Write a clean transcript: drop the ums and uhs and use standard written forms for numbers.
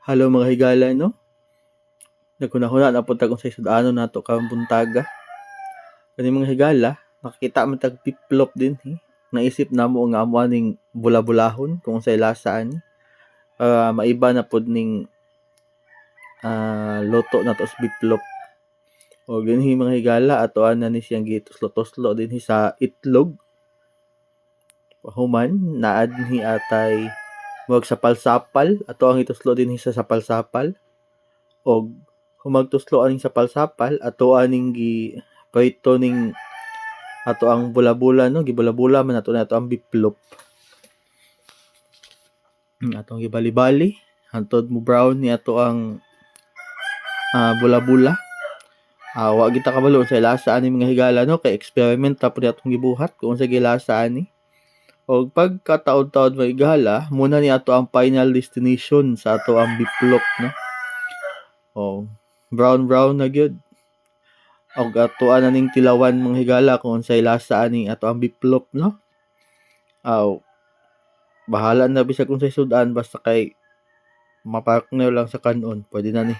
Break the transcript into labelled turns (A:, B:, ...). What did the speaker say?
A: Halo mga higala no. Nagkunahuna na punta kung sa sudano nato karong buntaga. Kani mga higala, nakakita man tag piplop din Naisip namo nga amo ning bula-bulahon kung sa lasaan maiba na pod ning luto nato sa biplop. O dinhi mga higala atoan na ni siyang gituslo-tuslo dinhi sa itlog. Human naa dinhi atay murag sapal-sapal ato ang ituslo dinhi sa sapal-sapal og humagtuslo aning sapal-sapal ato aning giprito ning ato ang bula-bula no, gibula-bula man ato ang biplop. Ato ang gibali-bali hantod mo brown ni ato ang bula-bula. Wa kita kabalo sa lasa ani mga higala no, kay experiment ta pud atong gibuhat kung sa gilasa ani. Og pagkataod-taod mga higala, muna ni ato ang final destination sa ato ang biplop no. Brown na gyud. Og atoan na ning tilawan mga higala kung sa lasa ani ato ang biplop no. Bahala na bisag kung sa sudan basta kay mapartner lang sa kanon, pwede na ni.